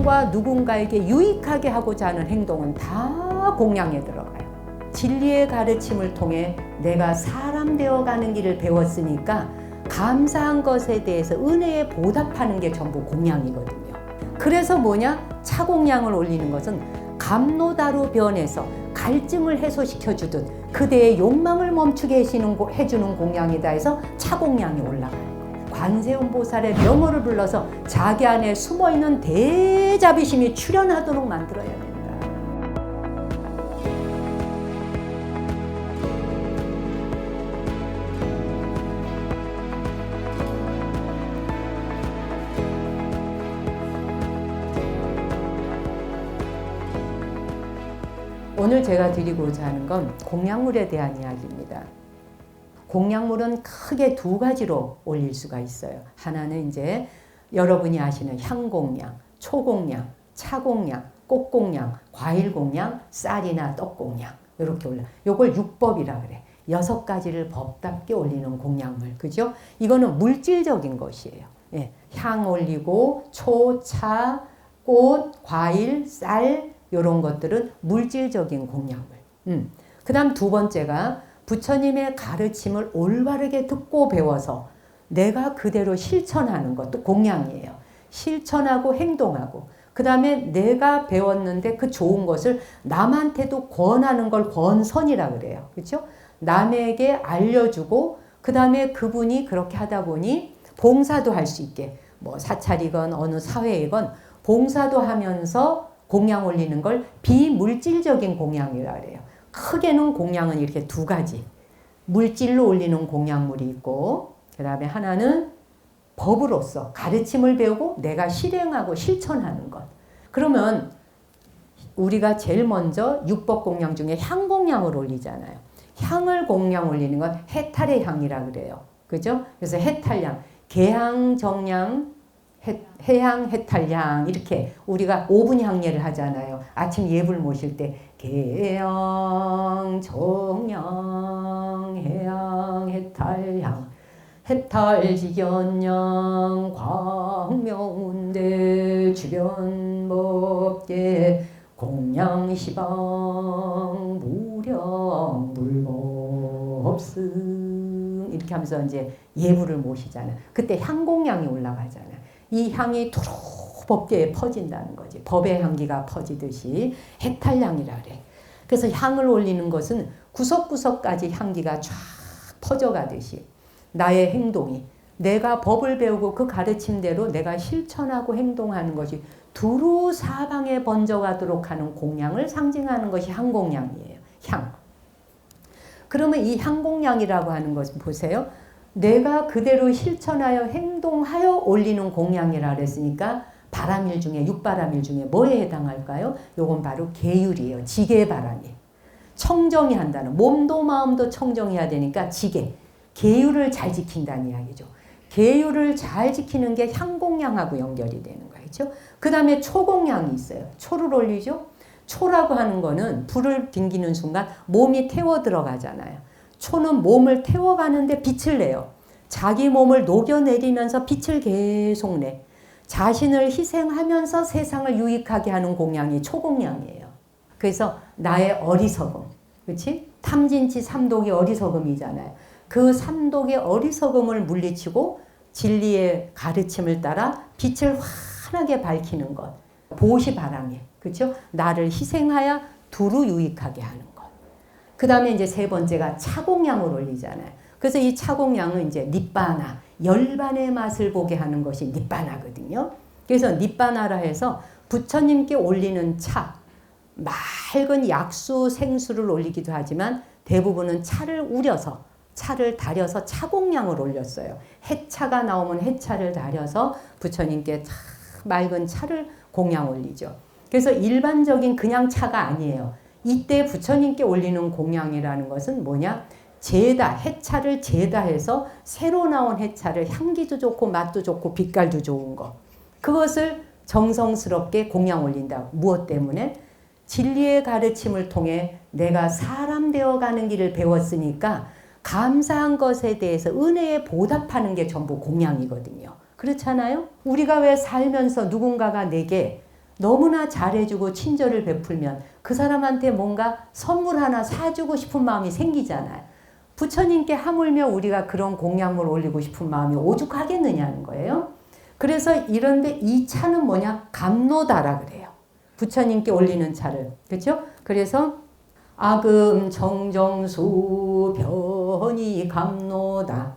누군가 누군가에게 유익하게 하고자 하는 행동은 다 공양에 들어가요. 진리의 가르침을 통해 내가 사람 되어가는 길을 배웠으니까 감사한 것에 대해서 은혜에 보답하는 게 전부 공양이거든요. 그래서 뭐냐? 차공양을 올리는 것은 감노다로 변해서 갈증을 해소시켜 주듯 그대의 욕망을 멈추게 해주는 공양이다 해서 차공양이 올라가는 거예요. 관세음보살의 명호를 불러서 자기 안에 숨어있는 대자비심이 출현하도록 만들어야 된다. 오늘 제가 드리고자 하는 건 공양물에 대한 이야기입니다. 공양물은 크게 두 가지로 올릴 수가 있어요. 하나는 이제 여러분이 아시는 향공양, 초공양, 차공양, 꽃공양, 과일공양, 쌀이나 떡공양 이렇게 올라. 요걸 육법이라 그래. 6가지를 법답게 올리는 공양물, 그죠? 이거는 물질적인 것이에요. 예, 향 올리고 초, 차, 꽃, 과일, 쌀 이런 것들은 물질적인 공양물. 그 다음 두 번째가 부처님의 가르침을 올바르게 듣고 배워서 내가 그대로 실천하는 것도 공양이에요. 실천하고 행동하고 그 다음에 내가 배웠는데 그 좋은 것을 남한테도 권하는 걸 권선이라 그래요. 그렇죠? 남에게 알려주고 그 다음에 그분이 그렇게 하다 보니 봉사도 할 수 있게 뭐 사찰이건 어느 사회이건 봉사도 하면서 공양 올리는 걸 비물질적인 공양이라 그래요. 크게는 공양은 이렇게 두 가지. 물질로 올리는 공양물이 있고 그 다음에 하나는 법으로서 가르침을 배우고 내가 실행하고 실천하는 것. 그러면 우리가 제일 먼저 육법 공양 중에 향 공양을 올리잖아요. 향을 공양 올리는 건 해탈의 향이라 그래요. 그죠? 그래서 해탈향, 개향, 정향, 해향, 해탈향 이렇게 우리가 5분 향례를 하잖아요. 아침 예불 모실 때 개향, 정향, 해향, 해탈향 해탈지견양 광명운대 주변법계 공양시방 무량 물법승 이렇게 하면서 이제 예불을 모시잖아요. 그때 향공양이 올라가잖아요. 이 향이 두루 법계에 퍼진다는 거지. 법의 향기가 퍼지듯이 해탈향이라 그래. 그래서 향을 올리는 것은 구석구석까지 향기가 쫙 퍼져가듯이 나의 행동이 내가 법을 배우고 그 가르침대로 내가 실천하고 행동하는 것이 두루 사방에 번져가도록 하는 공양을 상징하는 것이 향공양이에요. 향. 그러면 이 향공양이라고 하는 것은 보세요. 내가 그대로 실천하여 행동하여 올리는 공양이라 그랬으니까 바람일 중에 육바람일 중에 뭐에 해당할까요? 요건 바로 계율이에요. 지계바람이. 청정히 한다는 몸도 마음도 청정해야 되니까 지계. 계율을 잘 지킨다는 이야기죠. 계율을 잘 지키는 게 향공양하고 연결이 되는 거예요. 그렇죠? 그 다음에 초공양이 있어요. 초를 올리죠. 초라고 하는 거는 불을 튕기는 순간 몸이 태워 들어가잖아요. 초는 몸을 태워가는데 빛을 내요. 자기 몸을 녹여내리면서 빛을 계속 내. 자신을 희생하면서 세상을 유익하게 하는 공양이 초공양이에요. 그래서 나의 어리석음, 그렇지? 탐진치 삼독이 어리석음이잖아요. 그 삼독의 어리석음을 물리치고 진리의 가르침을 따라 빛을 환하게 밝히는 것. 보시바람이, 그렇죠? 나를 희생하여 두루 유익하게 하는 것. 그 다음에 이제 세 번째가 차공양을 올리잖아요. 그래서 이 차공양은 이제 니빠나, 열반의 맛을 보게 하는 것이 니빠나거든요. 그래서 니빠나라 해서 부처님께 올리는 차, 맑은 약수, 생수를 올리기도 하지만 대부분은 차를 우려서, 차를 달여서 차공양을 올렸어요. 해차가 나오면 해차를 달여서 부처님께 맑은 차를 공양 올리죠. 그래서 일반적인 그냥 차가 아니에요. 이때 부처님께 올리는 공양이라는 것은 뭐냐? 제다, 해차를 제다해서 새로 나온 해차를 향기도 좋고 맛도 좋고 빛깔도 좋은 거. 그것을 정성스럽게 공양 올린다. 무엇 때문에? 진리의 가르침을 통해 내가 사람 되어가는 길을 배웠으니까 감사한 것에 대해서 은혜에 보답하는 게 전부 공양이거든요. 그렇잖아요? 우리가 왜 살면서 누군가가 내게 너무나 잘해주고 친절을 베풀면 그 사람한테 뭔가 선물 하나 사주고 싶은 마음이 생기잖아요. 부처님께 하물며 우리가 그런 공양을 올리고 싶은 마음이 오죽하겠느냐는 거예요. 그래서 이런데 이 차는 뭐냐? 감노다라 그래요. 부처님께 올리는 차를. 그렇죠? 그래서 아금 정정수 변이 감노다.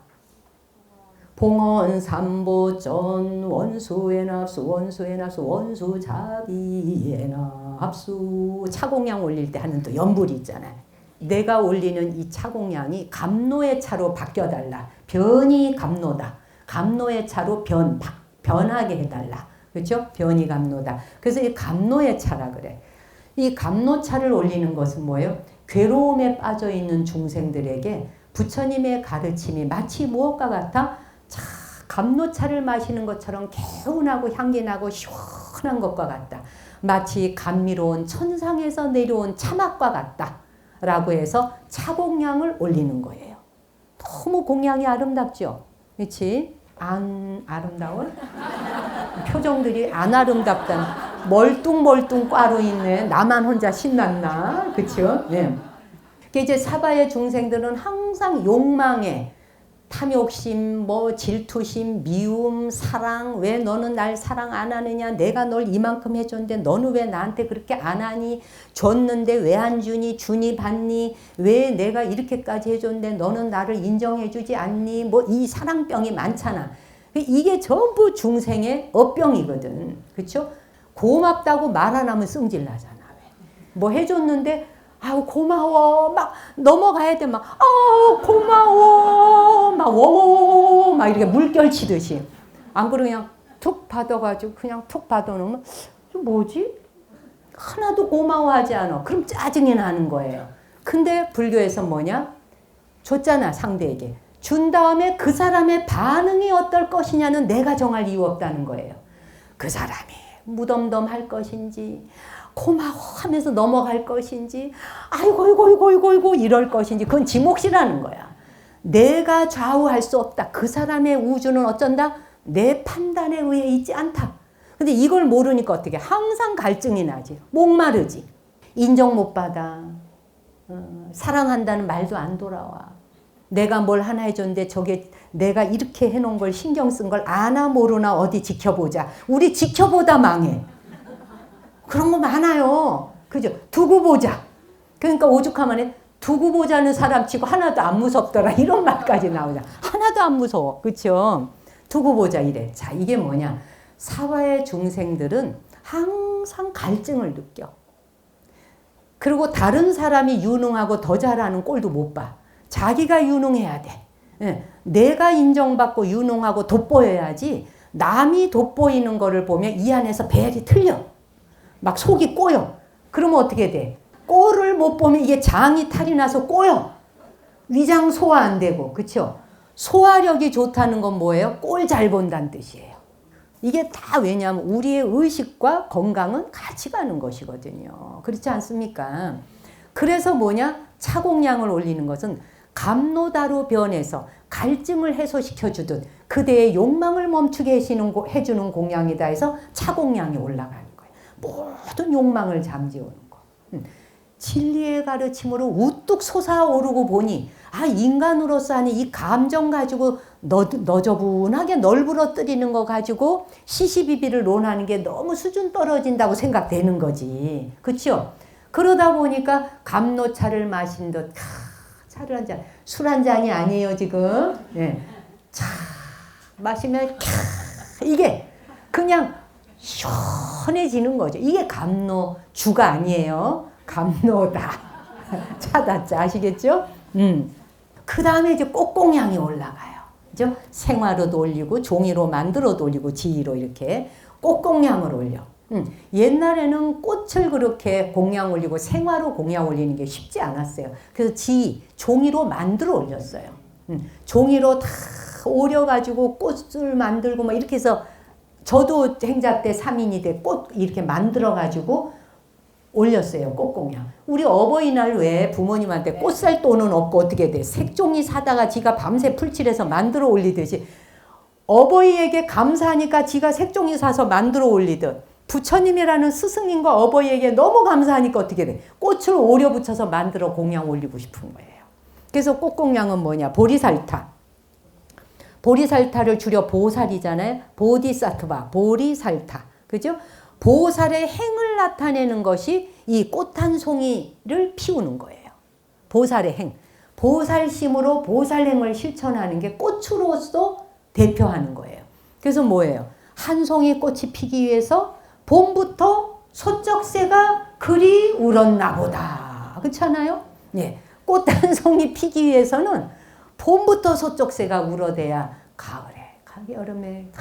봉헌 삼보전 원수의 납수 원수의 납수 원수자비의 납수. 차공양 올릴 때 하는 또 연불이 있잖아요. 내가 올리는 이 차공양이 감노의 차로 바뀌어달라. 변이 감노다. 감노의 차로 변하게 해달라. 그렇죠? 변이 감노다. 그래서 이 감노의 차라 그래. 이 감노차를 올리는 것은 뭐예요? 괴로움에 빠져있는 중생들에게 부처님의 가르침이 마치 무엇과 같아? 자, 감노차를 마시는 것처럼 개운하고 향기나고 시원한 것과 같다. 마치 감미로운 천상에서 내려온 차맛과 같다. 라고 해서 차공양을 올리는 거예요. 너무 공양이 아름답죠? 그렇지? 안 아름다워? 표정들이 안 아름답다. 멀뚱멀뚱 꽈로 있네. 나만 혼자 신났나? 그쵸? 네. 이제 사바의 중생들은 항상 욕망에 탐욕심, 질투심, 미움, 사랑, 왜 너는 날 사랑 안 하느냐? 내가 널 이만큼 해줬는데 너는 왜 나한테 그렇게 안 하니? 줬는데 왜 안 주니? 주니 받니? 왜 내가 이렇게까지 해줬는데 너는 나를 인정해주지 않니? 이 사랑병이 많잖아. 이게 전부 중생의 업병이거든. 그렇죠? 고맙다고 말 안 하면 승질나잖아. 뭐 해줬는데 아우 고마워 막 넘어가야 돼 막 고마워 막 워워워 막 이렇게 물결 치듯이 안 그러면 그냥 툭 받아가지고 그냥 툭 받아놓으면 뭐지? 하나도 고마워하지 않아. 그럼 짜증이 나는 거예요. 근데 불교에서 뭐냐? 줬잖아 상대에게. 준 다음에 그 사람의 반응이 어떨 것이냐는 내가 정할 이유 없다는 거예요. 그 사람이 무덤덤할 것인지 고마워하면서 넘어갈 것인지 아이고 이럴 것인지 그건 지 몫이라는 거야. 내가 좌우할 수 없다. 그 사람의 우주는 어쩐다? 내 판단에 의해 있지 않다. 근데 이걸 모르니까 어떻게 항상 갈증이 나지. 목마르지. 인정 못 받아. 사랑한다는 말도 안 돌아와. 내가 뭘 하나 해줬는데 저게 내가 이렇게 해놓은 걸 신경 쓴 걸 아나 모르나 어디 지켜보자. 우리 지켜보다 망해. 그런 거 많아요. 그죠? 두고 보자. 그러니까 오죽하면 두고 보자는 사람 치고 하나도 안 무섭더라. 이런 말까지 나오자. 하나도 안 무서워. 그렇죠? 두고 보자 이래. 자, 이게 뭐냐? 사화의 중생들은 항상 갈증을 느껴. 그리고 다른 사람이 유능하고 더 잘하는 꼴도 못 봐. 자기가 유능해야 돼. 내가 인정받고 유능하고 돋보여야지 남이 돋보이는 거를 보면 이 안에서 배열이 틀려. 막 속이 꼬여. 그러면 어떻게 돼? 꼴을 못 보면 이게 장이 탈이 나서 꼬여. 위장 소화 안 되고. 그렇죠? 소화력이 좋다는 건 뭐예요? 꼴 잘 본다는 뜻이에요. 이게 다 왜냐하면 우리의 의식과 건강은 같이 가는 것이거든요. 그렇지 않습니까? 그래서 뭐냐? 차공양을 올리는 것은 감노다로 변해서 갈증을 해소시켜주듯 그대의 욕망을 멈추게 해주는 공양이다 해서 차공양이 올라가는 거예요. 모든 욕망을 잠재우는 거. 진리의 가르침으로 우뚝 솟아오르고 보니 인간으로서 하는 이 감정 가지고 너저분하게 널브러뜨리는 거 가지고 시시비비를 논하는 게 너무 수준 떨어진다고 생각되는 거지. 그렇죠? 그러다 보니까 감노차를 마신 듯 차를 한 잔, 술 한 잔이 아니에요 지금. 네. 차 마시면 이게 그냥 시원해지는 거죠. 이게 감노주가 아니에요. 감노다. 차다짜 아시겠죠? 그 다음에 이제 꽃공양이 올라가요. 그죠? 생화로도 올리고 종이로 만들어도 올리고 지휘로 이렇게 꽃공양을 올려. 옛날에는 꽃을 그렇게 공양 올리고 생화로 공양 올리는 게 쉽지 않았어요. 그래서 종이로 만들어 올렸어요. 종이로 다 오려가지고 꽃을 만들고 막 이렇게 해서 저도 행자 때 3인이 돼 꽃 이렇게 만들어가지고 올렸어요. 꽃공양. 우리 어버이날 왜 부모님한테 꽃 살 돈은 없고 어떻게 돼? 색종이 사다가 지가 밤새 풀칠해서 만들어 올리듯이 어버이에게 감사하니까 지가 색종이 사서 만들어 올리듯 부처님이라는 스승님과 어버이에게 너무 감사하니까 어떻게 돼? 꽃을 오려 붙여서 만들어 공양 올리고 싶은 거예요. 그래서 꽃공양은 뭐냐? 보리살타. 보리살타를 줄여 보살이잖아요. 보디사트바, 보리살타. 그죠? 보살의 행을 나타내는 것이 이 꽃 한 송이를 피우는 거예요. 보살의 행. 보살심으로 보살행을 실천하는 게 꽃으로서 대표하는 거예요. 그래서 뭐예요? 한 송이 꽃이 피기 위해서 봄부터 소쩍새가 그리 울었나 보다. 그렇잖아요? 예. 꽃 한 송이 피기 위해서는 봄부터 소쩍새가 울어대야 가을에, 여름에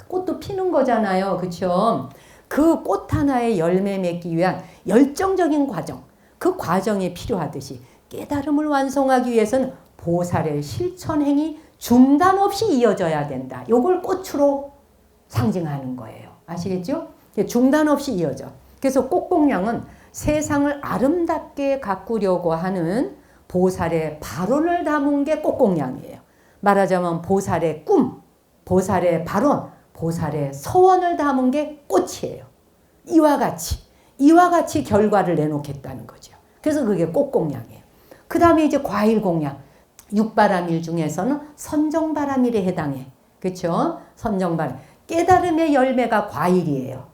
꽃도 피는 거잖아요. 그렇죠? 그 꽃 하나의 열매 맺기 위한 열정적인 과정, 그 과정이 필요하듯이 깨달음을 완성하기 위해서는 보살의 실천행이 중단 없이 이어져야 된다. 이걸 꽃으로 상징하는 거예요. 아시겠죠? 중단 없이 이어져. 그래서 꽃공양은 세상을 아름답게 가꾸려고 하는 보살의 발언을 담은 게 꽃공양이에요. 말하자면 보살의 꿈, 보살의 발언, 보살의 서원을 담은 게 꽃이에요. 이와 같이 결과를 내놓겠다는 거죠. 그래서 그게 꽃공양이에요. 그 다음에 이제 과일공양. 육바람일 중에서는 선정바람일에 해당해. 그렇죠? 선정바람. 깨달음의 열매가 과일이에요.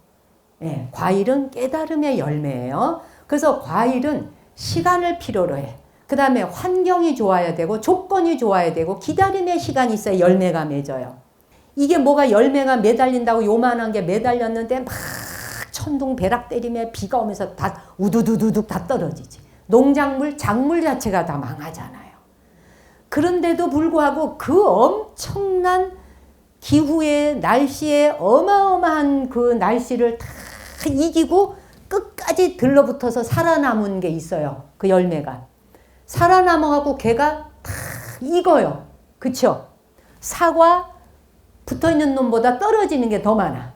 예, 과일은 깨달음의 열매예요. 그래서 과일은 시간을 필요로 해. 그 다음에 환경이 좋아야 되고 조건이 좋아야 되고 기다림의 시간이 있어야 열매가 맺어요. 이게 뭐가 열매가 매달린다고 요만한 게 매달렸는데 막 천둥 벼락 때리며 비가 오면서 다 우두두두둑 다 떨어지지. 농작물, 작물 자체가 다 망하잖아요. 그런데도 불구하고 그 엄청난 기후의 날씨에 어마어마한 그 날씨를 다 이기고 끝까지 들러붙어서 살아남은 게 있어요. 그 열매가. 살아남아갖고 걔가 다 익어요. 그쵸? 사과 붙어있는 놈보다 떨어지는 게 더 많아.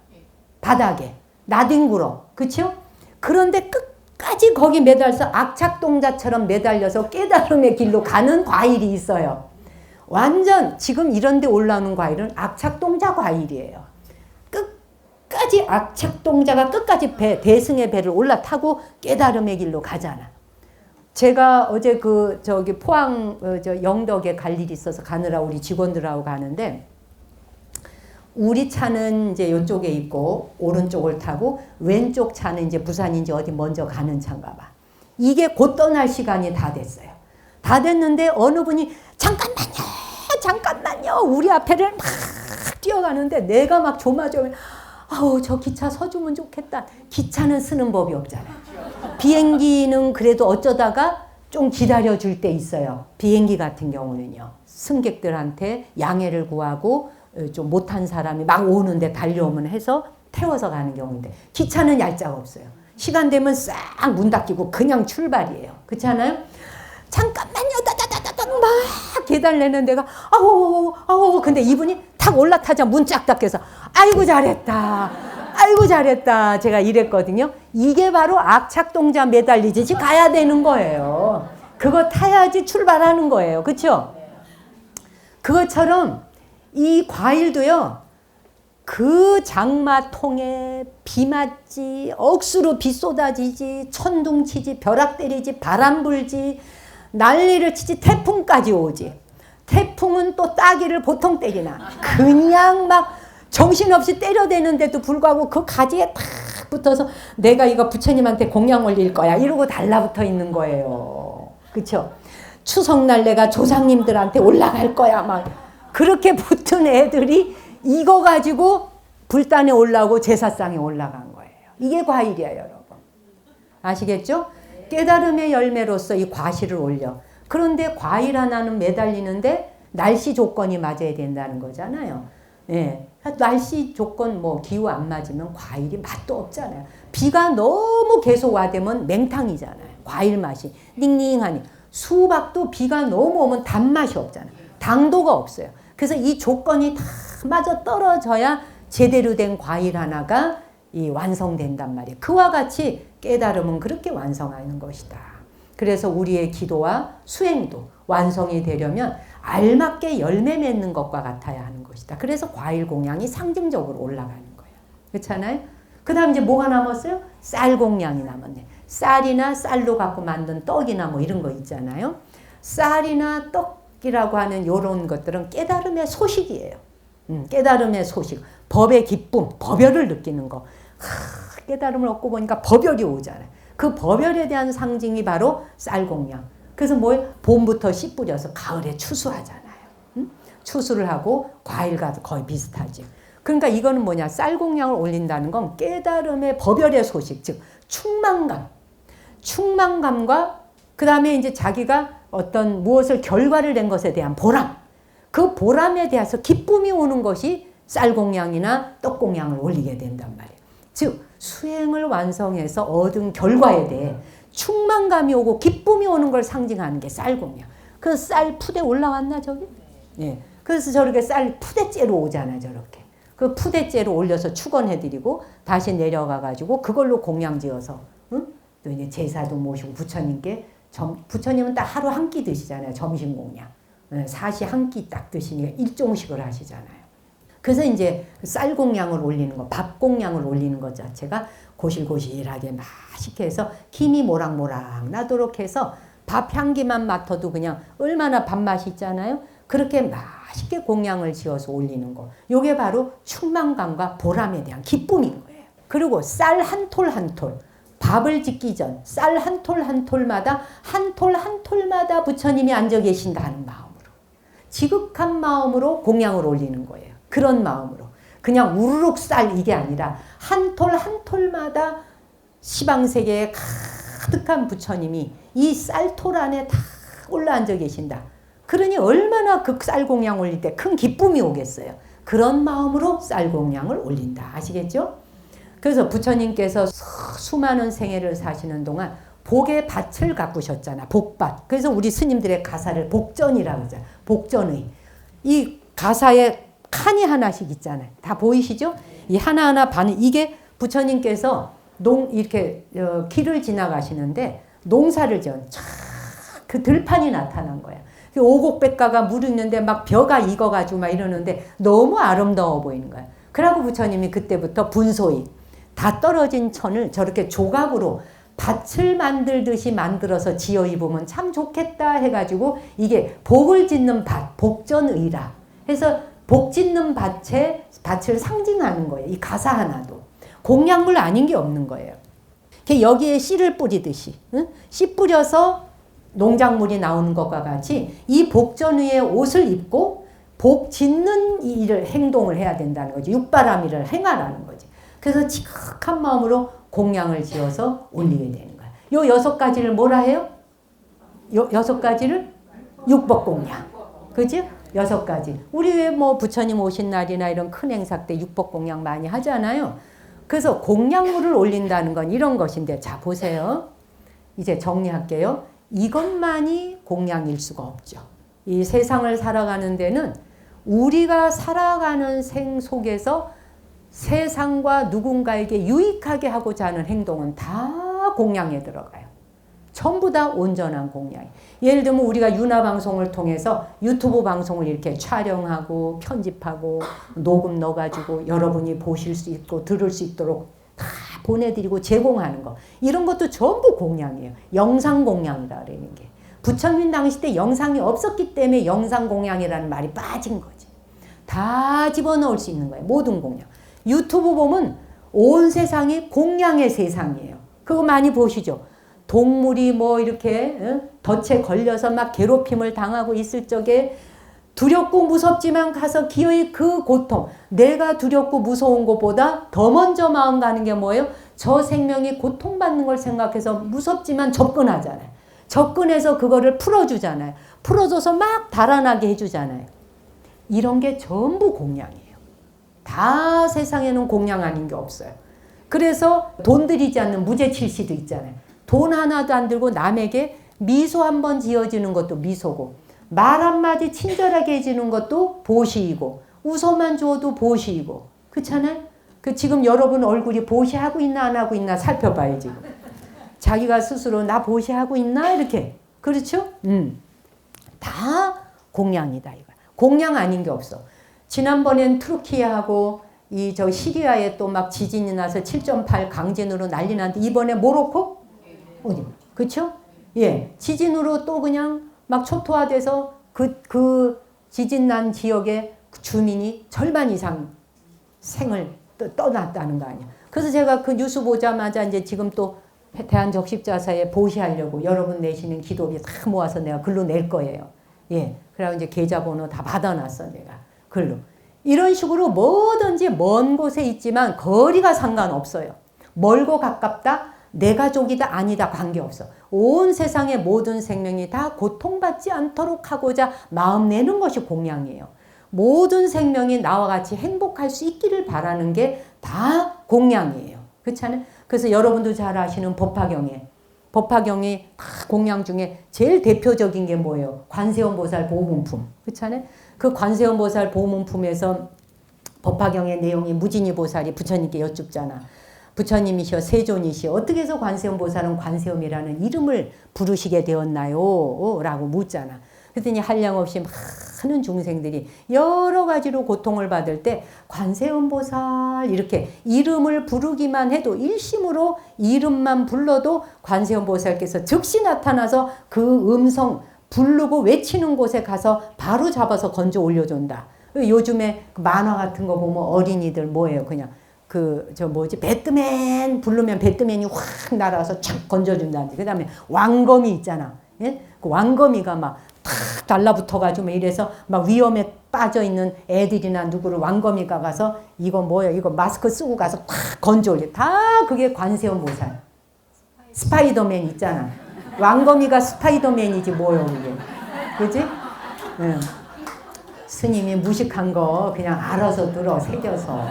바닥에. 나뒹굴어. 그쵸? 그런데 끝까지 거기 매달려서 악착동자처럼 매달려서 깨달음의 길로 가는 과일이 있어요. 완전 지금 이런 데 올라오는 과일은 악착동자 과일이에요. 끝까지 악착동자가 끝까지 대승의 배를 올라타고 깨달음의 길로 가잖아. 제가 어제 포항 영덕에 갈 일이 있어서 가느라 우리 직원들하고 가는데 우리 차는 이제 이쪽에 있고 오른쪽을 타고 왼쪽 차는 이제 부산인지 어디 먼저 가는 차인가 봐. 이게 곧 떠날 시간이 다 됐어요. 다 됐는데 어느 분이 잠깐만요. 우리 앞에를 막 뛰어가는데 내가 막 조마조마 아우 저 기차 서주면 좋겠다. 기차는 쓰는 법이 없잖아요. 비행기는 그래도 어쩌다가 좀 기다려줄 때 있어요. 비행기 같은 경우는요. 승객들한테 양해를 구하고 좀 못한 사람이 막 오는데 달려오면 해서 태워서 가는 경우인데 기차는 얄짤 없어요. 시간 되면 싹 문 닫히고 그냥 출발이에요. 그렇지 않아요? 잠깐만요. 다다다다다 막 계단 내는 데가 아우 근데 이분이 탁 올라타자 문 쫙 닫혀서 아이고 잘했다 제가 이랬거든요. 이게 바로 악착동자 매달리듯이 가야 되는 거예요. 그거 타야지 출발하는 거예요. 그렇죠? 그것처럼 이 과일도요. 그 장마통에 비 맞지 억수로 비 쏟아지지 천둥 치지 벼락 때리지 바람 불지 난리를 치지 태풍까지 오지. 태풍은 또 따기를 보통 때리나 그냥 막 정신없이 때려대는데도 불구하고 그 가지에 팍 붙어서 내가 이거 부처님한테 공양 올릴 거야 이러고 달라붙어 있는 거예요. 그렇죠? 추석날 내가 조상님들한테 올라갈 거야 막 그렇게 붙은 애들이 이거 가지고 불단에 올라오고 제사상에 올라간 거예요. 이게 과일이야 여러분. 아시겠죠? 깨달음의 열매로서 이 과실을 올려. 그런데 과일 하나는 매달리는데 날씨 조건이 맞아야 된다는 거잖아요. 예. 날씨 조건 기후 안 맞으면 과일이 맛도 없잖아요. 비가 너무 계속 와대면 맹탕이잖아요. 과일 맛이 닝닝하니. 수박도 비가 너무 오면 단맛이 없잖아요. 당도가 없어요. 그래서 이 조건이 다 맞아 떨어져야 제대로 된 과일 하나가 완성된단 말이에요. 그와 같이 깨달음은 그렇게 완성하는 것이다. 그래서 우리의 기도와 수행도 완성이 되려면 알맞게 열매 맺는 것과 같아야 하는 것이다. 그래서 과일 공양이 상징적으로 올라가는 거예요. 그렇잖아요? 그 다음 이제 뭐가 남았어요? 쌀 공양이 남았네. 쌀이나 쌀로 갖고 만든 떡이나 뭐 이런 거 있잖아요. 쌀이나 떡이라고 하는 이런 것들은 깨달음의 소식이에요. 깨달음의 소식. 법의 기쁨, 법열을 느끼는 거. 깨달음을 얻고 보니까 법열이 오잖아요. 그 법열에 대한 상징이 바로 쌀 공양. 그래서 뭐예요? 봄부터 씨 뿌려서 가을에 추수하잖아요. 추수를 하고 과일과 거의 비슷하죠. 그러니까 이거는 뭐냐? 쌀 공양을 올린다는 건 깨달음의 법열의 소식, 즉 충만감. 충만감과 그 다음에 이제 자기가 어떤 무엇을 결과를 낸 것에 대한 보람. 그 보람에 대해서 기쁨이 오는 것이 쌀 공양이나 떡 공양을 올리게 된단 말이에요. 즉 수행을 완성해서 얻은 결과에 대해 충만감이 오고 기쁨이 오는 걸 상징하는 게 쌀 공양. 그 쌀 푸대 올라왔나 저기? 예. 그래서 저렇게 쌀 푸대째로 오잖아요, 저렇게. 그 푸대째로 올려서 축원해드리고 다시 내려가가지고 그걸로 공양 지어서, 응? 또 이제 제사도 모시고 부처님께 부처님은 딱 하루 한 끼 드시잖아요, 점심 공양. 사시 한 끼 딱 드시니까 일종식을 하시잖아요. 그래서 이제 쌀 공양을 올리는 거, 밥 공양을 올리는 것 자체가 고실고실하게 맛있게 해서 김이 모락모락 나도록 해서 밥 향기만 맡아도 그냥 얼마나 밥맛이 있잖아요. 그렇게 맛있게 공양을 지어서 올리는 거. 요게 바로 충만감과 보람에 대한 기쁨인 거예요. 그리고 쌀 한 톨 한 톨. 밥을 짓기 전 쌀 한 톨 한 톨마다 한 톨 한 톨마다 부처님이 앉아 계신다는 마음으로. 지극한 마음으로 공양을 올리는 거예요. 그런 마음으로. 그냥 우르륵 쌀 이게 아니라 한 톨 한 톨마다 시방세계에 가득한 부처님이 이 쌀톨 안에 다 올라앉아 계신다. 그러니 얼마나 그 쌀 공양 올릴 때 큰 기쁨이 오겠어요. 그런 마음으로 쌀 공양을 올린다. 아시겠죠? 그래서 부처님께서 수많은 생애를 사시는 동안 복의 밭을 가꾸셨잖아. 복밭. 그래서 우리 스님들의 가사를 복전이라고 하잖아. 복전의. 이 가사에 칸이 하나씩 있잖아요. 다 보이시죠? 이 하나하나 반은 이게 부처님께서 이렇게 길을 지나가시는데 농사를 지은 그 들판이 나타난 거야. 오곡백과가 무르는데 막 벼가 익어가지고 막 이러는데 너무 아름다워 보이는 거야. 그러고 부처님이 그때부터 분소이 다 떨어진 천을 저렇게 조각으로 밭을 만들듯이 만들어서 지어 입으면 참 좋겠다 해가지고 이게 복을 짓는 밭, 복전의라 해서 복 짓는 밭을 상징하는 거예요. 이 가사 하나도. 공양물 아닌 게 없는 거예요. 여기에 씨를 뿌리듯이 씨 뿌려서 농작물이 나오는 것과 같이 이 복전의의 옷을 입고 복 짓는 일을 행동을 해야 된다는 거지. 육바라밀을 행하라는 거지. 그래서 지극한 마음으로 공양을 지어서 올리게 되는 거야. 요 6가지를 뭐라 해요? 요 6가지를 육법공양. 그지? 6가지. 우리 왜 뭐 부처님 오신 날이나 이런 큰 행사 때 육법공양 많이 하잖아요. 그래서 공양물을 올린다는 건 이런 것인데, 자 보세요. 이제 정리할게요. 이것만이 공양일 수가 없죠. 이 세상을 살아가는 데는 우리가 살아가는 생 속에서 세상과 누군가에게 유익하게 하고자 하는 행동은 다 공양에 들어가요. 전부 다 온전한 공양. 예를 들면 우리가 윤화방송을 통해서 유튜브 방송을 이렇게 촬영하고 편집하고 녹음 넣어가지고 여러분이 보실 수 있고 들을 수 있도록 다 보내드리고 제공하는 거. 이런 것도 전부 공양이에요. 영상 공양이라 그러는 게. 부처님 당시 때 영상이 없었기 때문에 영상 공양이라는 말이 빠진 거지. 다 집어넣을 수 있는 거예요. 모든 공양. 유튜브 보면 온 세상이 공양의 세상이에요. 그거 많이 보시죠. 동물이 뭐 이렇게 덫에 걸려서 막 괴롭힘을 당하고 있을 적에 두렵고 무섭지만 가서 기어이 그 고통, 내가 두렵고 무서운 것보다 더 먼저 마음 가는 게 뭐예요? 저 생명이 고통받는 걸 생각해서 무섭지만 접근하잖아요. 접근해서 그거를 풀어주잖아요. 풀어줘서 막 달아나게 해주잖아요. 이런 게 전부 공양이에요. 다 세상에는 공양 아닌 게 없어요. 그래서 돈 들이지 않는 무죄칠시도 있잖아요. 돈 하나도 안 들고 남에게 미소 한번 지어주는 것도 미소고, 말 한마디 친절하게 해주는 것도 보시이고, 웃어만 줘도 보시이고, 그렇잖아요? 지금 여러분 얼굴이 보시하고 있나 안 하고 있나 살펴봐요, 지금. 자기가 스스로 나 보시하고 있나? 이렇게. 그렇죠? 다 공양이다, 이거. 공양 아닌 게 없어. 지난번엔 트루키아하고 이 저 시리아에 또 막 지진이 나서 7.8 강진으로 난리 났는데 이번에 모로코? 어디? 그쵸? 예. 지진으로 또 그냥 막 초토화돼서 그 지진 난 지역의 주민이 절반 이상 생을 떠났다는 거 아니야. 그래서 제가 그 뉴스 보자마자 이제 지금 또 대한적십자사에 보시하려고 여러분 내시는 기도비 다 모아서 내가 글로 낼 거예요. 예. 그리고 이제 계좌번호 다 받아놨어, 내가. 글로. 이런 식으로 뭐든지 먼 곳에 있지만 거리가 상관없어요. 멀고 가깝다, 내 가족이다, 아니다, 관계없어. 온 세상의 모든 생명이 다 고통받지 않도록 하고자 마음 내는 것이 공양이에요. 모든 생명이 나와 같이 행복할 수 있기를 바라는 게 다 공양이에요. 그렇잖아요? 그래서 여러분도 잘 아시는 법화경이 다 공양 중에 제일 대표적인 게 뭐예요? 관세음보살 보문품. 그렇잖아요? 그 관세음보살 보문품에서 법화경의 내용이 무진이 보살이 부처님께 여쭙잖아. 부처님이시여 세존이시여 어떻게 해서 관세음보살은 관세음이라는 이름을 부르시게 되었나요? 라고 묻잖아. 그랬더니 한량없이 많은 중생들이 여러 가지로 고통을 받을 때 관세음보살 이렇게 이름을 부르기만 해도 일심으로 이름만 불러도 관세음보살께서 즉시 나타나서 그 음성 부르고 외치는 곳에 가서 바로 잡아서 건져 올려준다. 요즘에 만화 같은 거 보면 어린이들 뭐예요? 그냥 배트맨 부르면 배트맨이 확 날아와서 착 건져준다는데. 그 다음에 왕거미 있잖아. 예? 그 왕거미가 막 탁 달라붙어가지고 이래서 막 위험에 빠져있는 애들이나 누구를 왕거미가 가서 이거 뭐야? 이거 마스크 쓰고 가서 탁 건져 올려. 다 그게 관세음보살. 스파이더맨 있잖아. 왕거미가 스파이더맨이지 뭐요 이게. 그지? 응. 스님이 무식한 거 그냥 알아서 들어 새겨서.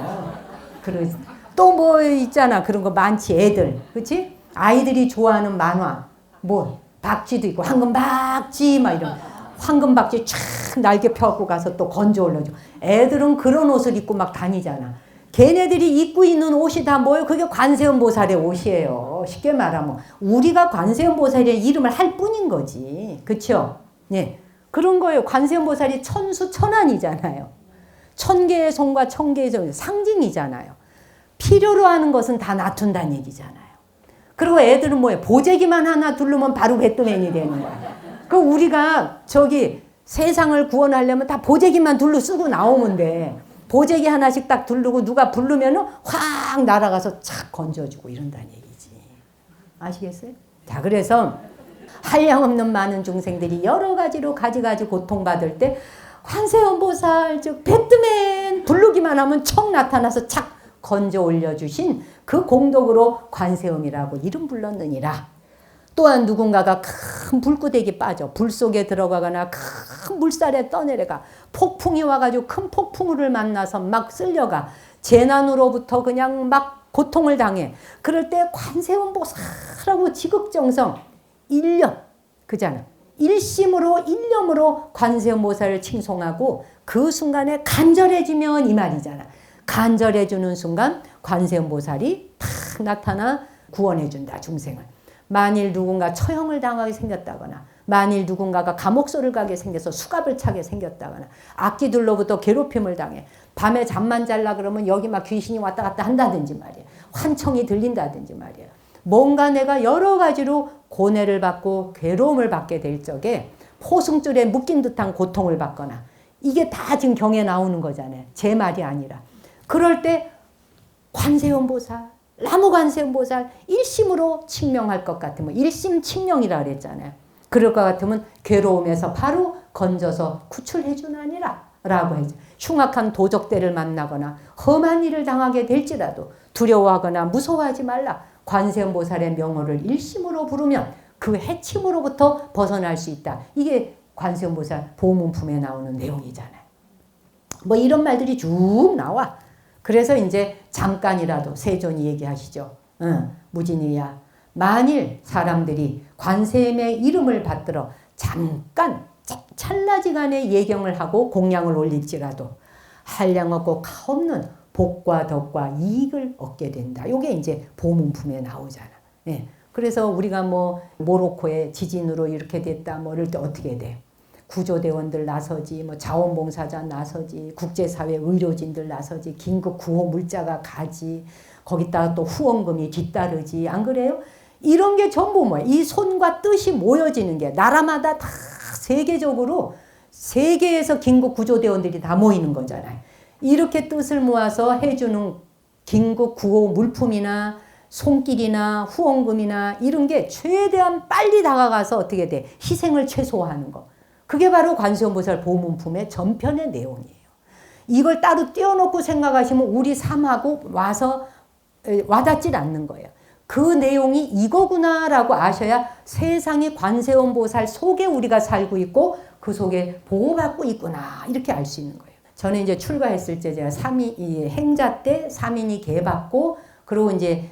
또 뭐 있잖아. 그런 거 많지 애들. 그치? 아이들이 좋아하는 만화. 뭐 박쥐도 있고 황금박쥐 막 이런. 황금박쥐 촥 날개 펴고 가서 또 건져 올려줘. 애들은 그런 옷을 입고 막 다니잖아. 걔네들이 입고 있는 옷이 다 뭐예요? 그게 관세음보살의 옷이에요. 쉽게 말하면 우리가 관세음보살의 이름을 할 뿐인 거지. 그쵸? 네. 그런 거예요. 관세음보살이 천수천안이잖아요. 천개의 손과 천개의 손 상징이잖아요. 필요로 하는 것은 다 놔둔다는 얘기잖아요. 그리고 애들은 뭐예요? 보재기만 하나 두르면 바로 배트맨이 되는 거야. 그 우리가 저기 세상을 구원하려면 다 보재기만 둘러 쓰고 나오면 돼. 보재기 하나씩 딱 두르고 누가 부르면은 확 날아가서 착 건져주고 이런다는 얘기지. 아시겠어요? 자, 그래서 한량없는 많은 중생들이 여러 가지로 가지가지 고통받을 때 관세음보살 즉 배트맨 부르기만 하면 척 나타나서 착 건져 올려주신 그 공덕으로 관세음이라고 이름 불렀느니라. 또한 누군가가 큰 불구덩이 빠져 불 속에 들어가거나 큰 물살에 떠내려가 폭풍이 와가지고 큰 폭풍우를 만나서 막 쓸려가 재난으로부터 그냥 막 고통을 당해. 그럴 때 관세음보살하고 지극정성 일념 그잖아. 일심으로 일념으로 관세음보살을 칭송하고 그 순간에 간절해지면 이 말이잖아. 간절해주는 순간 관세음보살이 탁 나타나 구원해준다 중생을. 만일 누군가 처형을 당하게 생겼다거나 만일 누군가가 감옥소를 가게 생겨서 수갑을 차게 생겼다거나 악기들로부터 괴롭힘을 당해 밤에 잠만 잘라 그러면 여기 막 귀신이 왔다 갔다 한다든지 말이야. 환청이 들린다든지 말이야. 뭔가 내가 여러 가지로 고뇌를 받고 괴로움을 받게 될 적에 포승줄에 묶인 듯한 고통을 받거나 이게 다 지금 경에 나오는 거잖아요. 제 말이 아니라. 그럴 때 관세음보살 나무관세음보살 일심으로 칭명할 것 같으면 일심칭명이라 그랬잖아요. 그럴 것 같으면 괴로움에서 바로 건져서 구출해 주나니라 라고 했죠. 흉악한 도적대를 만나거나 험한 일을 당하게 될지라도 두려워하거나 무서워하지 말라. 관세음보살의 명호를 일심으로 부르면 그 해침으로부터 벗어날 수 있다. 이게 관세음보살 보문품에 나오는 내용이잖아요. 뭐 이런 말들이 쭉 나와. 그래서 이제 잠깐이라도 세존이 얘기하시죠. 무진이야. 만일 사람들이 관세음의 이름을 받들어 잠깐 찰나지간의 예경을 하고 공양을 올릴지라도 한량없고 가없는 복과 덕과 이익을 얻게 된다. 이게 이제 보문품에 나오잖아. 예. 그래서 우리가 뭐 모로코의 지진으로 이렇게 됐다 뭐 이럴 때 어떻게 돼? 구조대원들 나서지, 뭐 자원봉사자 나서지, 국제사회 의료진들 나서지, 긴급 구호 물자가 가지, 거기다가 또 후원금이 뒤따르지. 안 그래요? 이런 게 전부 뭐야? 이 손과 뜻이 모여지는 게 나라마다 다 세계적으로 세계에서 긴급 구조대원들이 다 모이는 거잖아요. 이렇게 뜻을 모아서 해주는 긴급 구호 물품이나 손길이나 후원금이나 이런 게 최대한 빨리 다가가서 어떻게 돼? 희생을 최소화하는 거. 그게 바로 관세음보살 보문품의 전편의 내용이에요. 이걸 따로 떼어놓고 생각하시면 우리 삶하고 와서 와닿질 않는 거예요. 그 내용이 이거구나라고 아셔야 세상의 관세음보살 속에 우리가 살고 있고 그 속에 보호받고 있구나 이렇게 알 수 있는 거예요. 저는 이제 출가했을 때 제가 행자 때 3인이 개받고 그리고 이제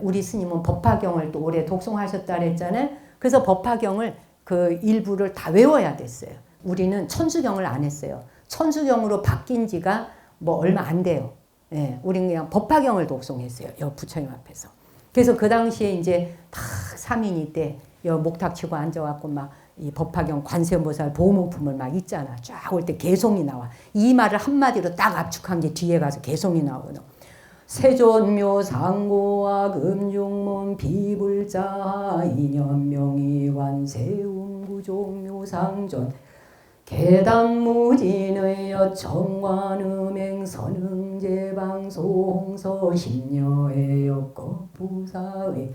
우리 스님은 법화경을 또 오래 독송하셨다 그랬잖아요. 그래서 법화경을 그 일부를 다 외워야 됐어요. 우리는 천수경을 안 했어요. 천수경으로 바뀐 지가 뭐 얼마 안 돼요. 예, 우리는 그냥 법화경을 독송했어요. 여 부처님 앞에서. 그래서 그 당시에 이제 다 3인이 때 여 목탁 치고 앉아갖고 막 이 법화경 관세음보살 보문품을 막 읽잖아. 쫙 올 때 개송이 나와. 이 말을 한마디로 딱 압축한 게 뒤에 가서 개송이 나오거든. 세존묘 상고와 금중문 비불자 인연명의 관세음구종묘상존 계단무진의 여청관음행 선응제방송서 심녀의 역겁부사의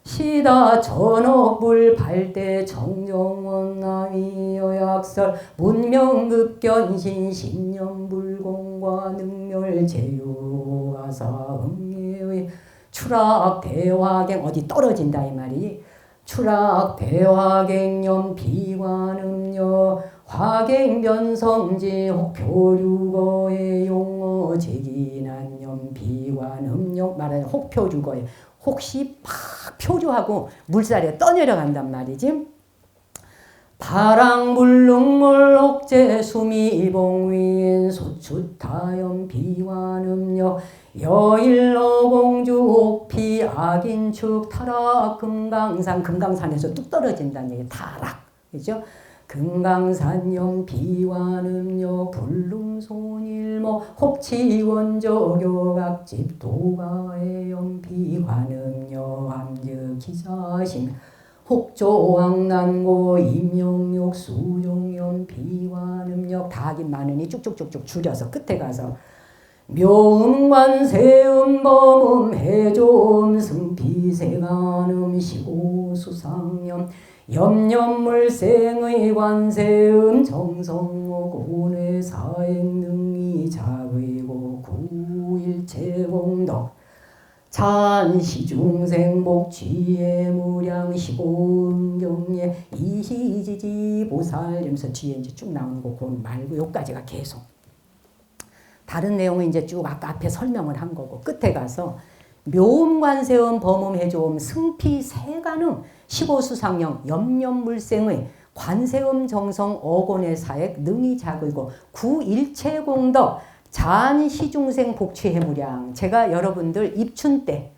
시다 전업불 발대 정정원 나위여약설 문명급견신 신념불공과 능멸제유가사 응예의 추락대화갱 어디 떨어진다 이 말이 추락대화갱염 비관음녀 화갱변성지 혹표류거의 용어 제기난염 비관음력 말하는 혹표류거의 혹시 막 표류하고 물살에 떠내려간단 말이지. 바랑불능물 옥제 수미봉위인 소추타염 비관음력 여일러공주 옥피 악인축 타락 금강산 금강산에서 뚝 떨어진다는 얘기 타락 그죠? 금강산염 비관음력 불능손일모 혹치원저격악집 도가의염 비관음력 암즉기자심 혹조왕난고 임영욕 수종염 비관음력 다 하긴 많으니 쭉쭉쭉쭉 줄여서 끝에 가서 묘음관세음 범음 해조음 승피세간음 시고수상염 염염물생의 관세음 정성오고의 사행능이 자의고 구일체공덕 찬시중생복 취예무량 시고음경예 이시지지 보살 이러면서 뒤에 이제 쭉 나오는 거 그건 말고 여기까지가 계속 다른 내용은 이제 쭉 아까 앞에 설명을 한 거고 끝에 가서 묘음관세음 범음해조음 승피세간음 시고수상령 염염물생의 관세음 정성 어곤의 사액 능이 작의고 구일체공덕 자한시중생 복취해무량 제가 여러분들 입춘 때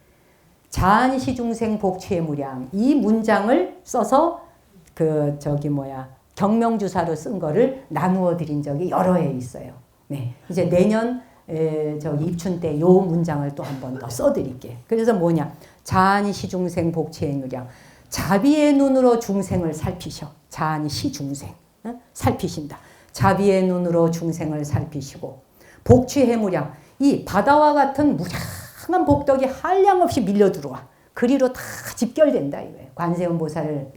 자한시중생 복취해무량 이 문장을 써서 그 경명주사로 쓴 거를 나누어 드린 적이 여러 해 있어요. 네, 이제 내년 입춘 때 요 문장을 또 한 번 더 써드릴게. 그래서 뭐냐? 자한시중생 복취해무량 자비의 눈으로 중생을 살피셔. 자한시중생 살피신다. 자비의 눈으로 중생을 살피시고 복취해무량 이 바다와 같은 무량한 복덕이 한량없이 밀려 들어와. 그리로 다 집결된다 이거예요. 관세음보살을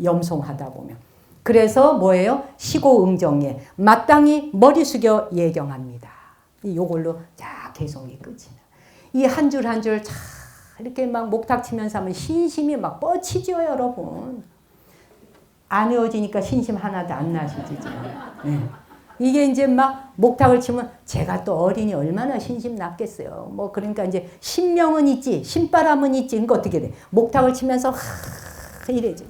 염송하다 보면. 그래서 뭐예요? 시고응정예 마땅히 머리 숙여 예경합니다. 요걸로 자 개송이 끝이 나. 이 한 줄 한 줄 자 이렇게 막 목탁 치면서 하면 신심이 막 뻗치죠 여러분. 안 외워지니까 신심 하나도 안 나시지. 네. 이게 이제 막 목탁을 치면 제가 또 어린이 얼마나 신심 났겠어요. 뭐 그러니까 이제 신명은 있지, 신바람은 있지. 그러니까 어떻게 돼? 목탁을 치면서 이래지.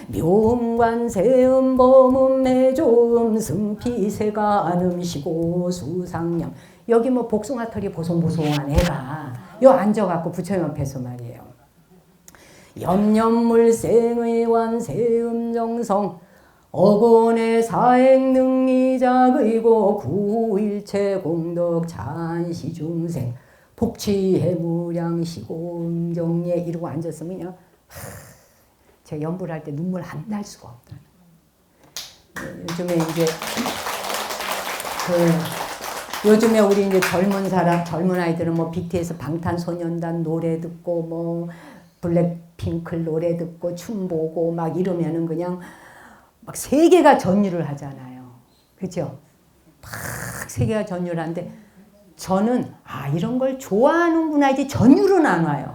묘음관세음 범음 해조음 승피세간음 시고수상령 여기 뭐 복숭아털이 보송보송한 애가 요 앉아갖고 부처님 앞에서 말이에요. 염염물생의 관세음 정성 억원의 사행 능리작의고 구일체 공덕 잔시중생 복취해무량 시공정예 이러고 앉았으면 그냥 제가 연불 할 때 눈물 안 날 수가 없다. 요즘에 이제 요즘에 우리 이제 젊은 아이들은 뭐 BTS 방탄소년단 노래 듣고 뭐 블랙핑크 노래 듣고 춤 보고 막 이러면은 그냥 막 세계가 전율을 하잖아요. 그죠? 막 세계가 전율하는데 저는 이런 걸 좋아하는구나 이제 전율은 안 와요.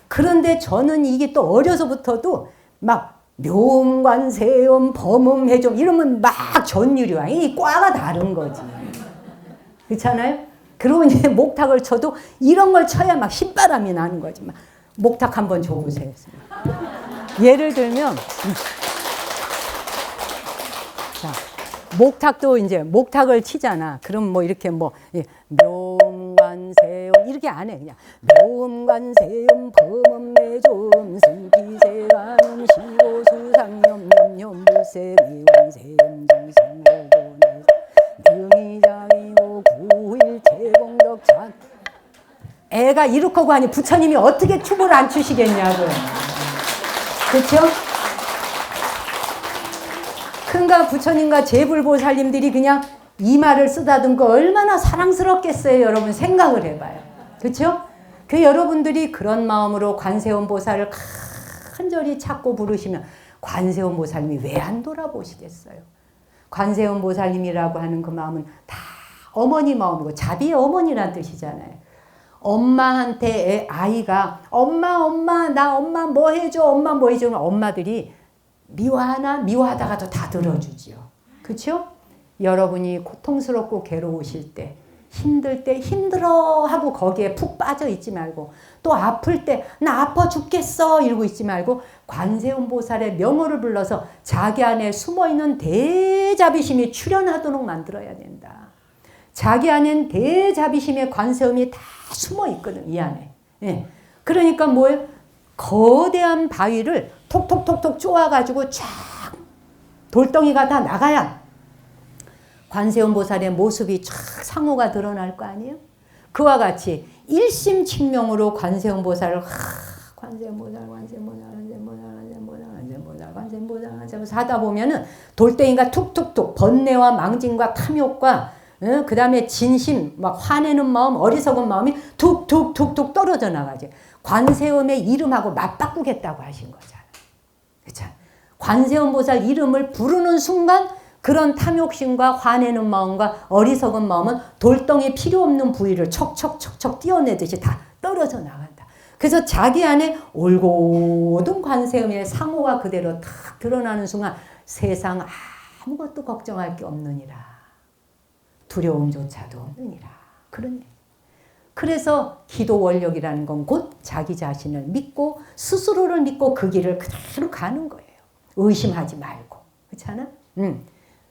그런데 저는 이게 또 어려서부터도 막 묘음관세음 범음해좀 이러면 막 전율이 와. 이 과가 다른 거지. 그렇잖아요? 그리고 이제 목탁을 쳐도 이런 걸 쳐야 막 신바람이 나는 거지. 막 목탁 한번 줘보세요. 예를 들면 자, 목탁도 이제 목탁을 치잖아. 그럼 뭐 이렇게 뭐 묘음관세음 이렇게 안 해. 그냥 묘음관세음 범음매좀 승기세관음 시고수상염염염 불세미왕세음 정성오고내 등이장이고 구일체공덕찬 애가 이렇게 하니 부처님이 어떻게 춤을 안 추시겠냐고. 그렇죠? 그러니까 부처님과 제불보살님들이 그냥 이 말을 쓰다듬고 얼마나 사랑스럽겠어요. 여러분 생각을 해봐요. 그렇죠? 그 여러분들이 그런 마음으로 관세음보살을 간절히 찾고 부르시면 관세음보살님이 왜 안 돌아보시겠어요? 관세음보살님이라고 하는 그 마음은 다 어머니 마음이고 자비의 어머니란 뜻이잖아요. 엄마한테 아이가 엄마 나 엄마 뭐 해줘 엄마 뭐 해줘 엄마들이 미워하다가도 다 들어주지요. 그렇죠? 여러분이 고통스럽고 괴로우실 때 힘들 때 힘들어 하고 거기에 푹 빠져 있지 말고 또 아플 때 나 아파 죽겠어 이러고 있지 말고 관세음보살의 명호를 불러서 자기 안에 숨어있는 대자비심이 출현하도록 만들어야 된다. 자기 안엔 대자비심의 관세음이 다 숨어있거든 이 안에. 예. 그러니까 뭐예요? 거대한 바위를 톡톡톡톡 쪼아가지고 쫙 돌덩이가 다 나가야 관세음보살의 모습이 쫙 상호가 드러날 거 아니에요? 그와 같이 일심칙명으로 관세음보살을 관세음보살 하다 보면은 돌덩이가 툭툭툭 번뇌와 망진과 탐욕과 그 다음에 진심 막 화내는 마음 어리석은 마음이 툭툭툭툭 떨어져 나가지. 관세음의 이름하고 맞바꾸겠다고 하신 거잖아요. 그렇죠? 관세음보살 이름을 부르는 순간 그런 탐욕심과 화내는 마음과 어리석은 마음은 돌덩이 필요 없는 부위를 척척척척 띄어내듯이 다 떨어져 나간다. 그래서 자기 안에 올곧은 관세음의 상호가 그대로 탁 드러나는 순간 세상 아무것도 걱정할 게 없느니라. 두려움조차도 없느니라. 그런 얘기. 그래서 기도 원력이라는 건 곧 자기 자신을 믿고 스스로를 믿고 그 길을 그대로 가는 거예요. 의심하지 말고. 그렇잖아?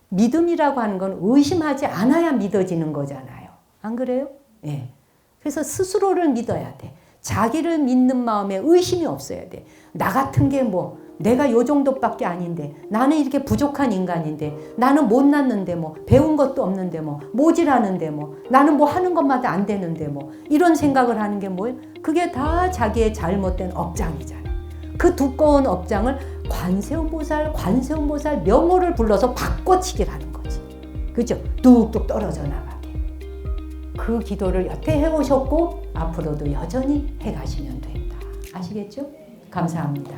믿음이라고 하는 건 의심하지 않아야 믿어지는 거잖아요. 안 그래요? 예. 그래서 스스로를 믿어야 돼. 자기를 믿는 마음에 의심이 없어야 돼. 나 같은 게 뭐 내가 요 정도밖에 아닌데 나는 이렇게 부족한 인간인데 나는 못났는데 뭐 배운 것도 없는데 뭐 모질하는데 뭐 나는 뭐 하는 것마다 안 되는데 뭐 이런 생각을 하는 게 뭐예요? 그게 다 자기의 잘못된 업장이잖아요. 그 두꺼운 업장을 관세음보살 명호를 불러서 바꿔치기를 하는 거지. 그죠? 뚝뚝 떨어져 나가게. 그 기도를 여태 해오셨고 앞으로도 여전히 해가시면 된다. 아시겠죠? 감사합니다.